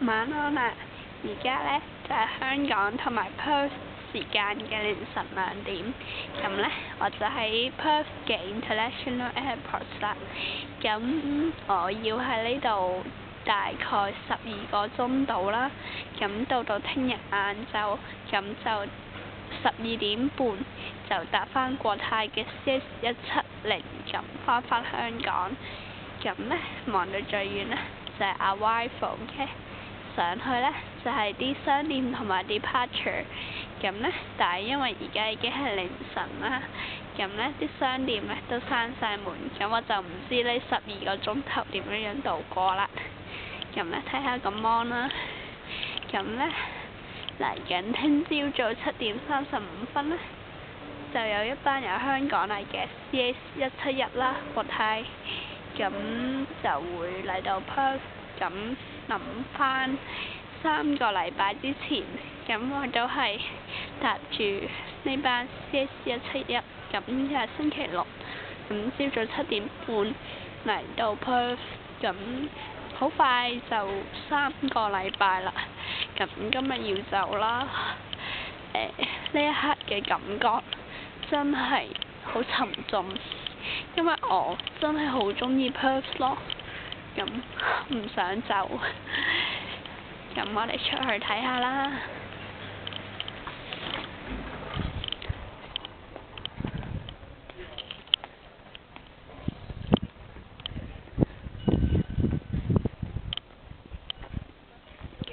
晚安啊！而家呢，就係香港同埋 Perth 時間嘅凌晨2點，咁呢，我就喺 Perth 嘅 International Airport 啦。咁我要喺呢度大概12個鐘度啦。咁到聽日晏晝，咁就12點半就搭返國泰嘅 CX170，咁返香港。咁呢，望到最遠呢，就係 Arrival 嘅。上去呢，就係啲商店同埋 departure， 咁呢，但係因為而家已經係凌晨啦，咁呢啲商店呢都閂晒門，咁我就唔知呢12個鐘頭點樣度過啦。咁呢，睇下個 mon 啦，咁呢，嚟緊聽朝早7點35分呢，就有一班由香港嚟嘅 CX171啦，國泰，咁就會嚟到 Perth。咁諗返3個禮拜之前，咁我都係搭住呢班 CX171，咁又係星期六，咁朝早7點半嚟到 Perth， 咁好快就3個禮拜啦。咁今日要走啦，呢一刻嘅感覺真係好沉重，因為我真係好鍾意 Perth 咯。咁唔想走，咁我哋出去睇下啦。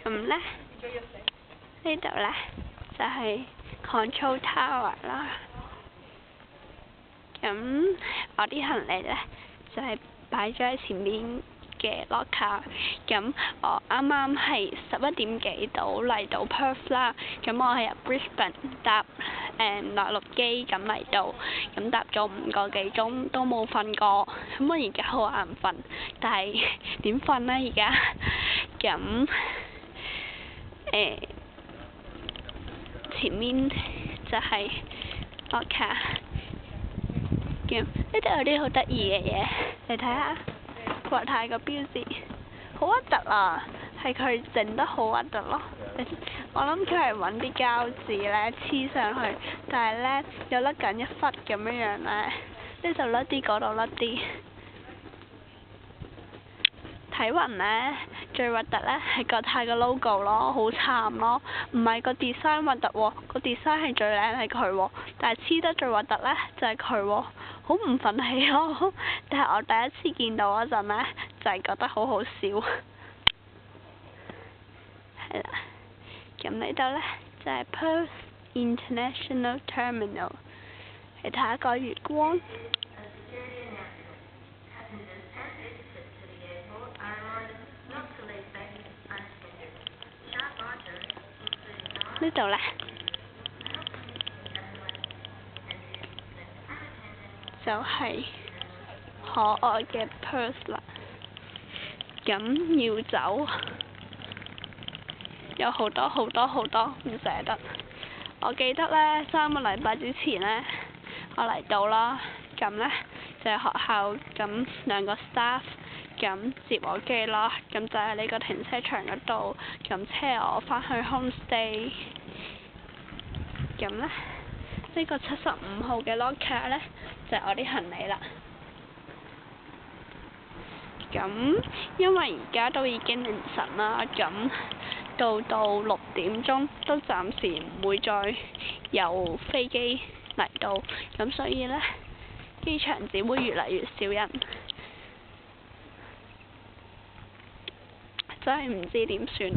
咁呢度呢，就係 Control Tower 啦。咁我啲行李呢，就係擺咗喺前面嘅 locker， 咁我啱啱係11點幾嚟到 Perth 啦，咁我係由 Brisbane 搭內陸機咁嚟到，咁搭咗5個幾鐘都冇瞓過，咁我而家好眼瞓，但係點瞓呢而家？咁前面就係 locker， 咁呢度有啲好得意嘅嘢，你睇下。國泰個標誌好核突啊，係佢整得好核突咯。我諗佢係揾啲膠紙咧黐上去，但係咧有甩緊一忽咁樣咧，呢度甩啲，嗰度甩啲。睇勻咧，最核突咧係國泰個 logo 咯，好慘咯。唔係個 design 核突喎，個 design 係最靚係佢喎，但係黐得最核突咧就係佢喎。好唔忿氣咯，但係我第一次見到嗰陣呢，就係覺得好好笑。係啦，咁呢度呢，就係 Perth International Terminal， 嚟睇下個月光。呢度呢，就係可愛嘅 Perth 啦，咁要走，有好多唔捨得。我記得呢3個禮拜之前呢，我嚟到啦，咁呢，就係學校咁2個 staff 咁接我機啦，咁就喺呢個停車場嗰度咁車我返去 homestay， 咁呢。呢個75號嘅 locker 呢，就係我啲行李啦。咁因為而家都已經凌晨啦，咁到6點鐘都暫時唔會再有飛機嚟到，咁所以呢，機場只會越嚟越少人，真係唔知點算。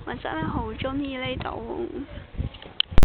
我真係好鍾意呢度。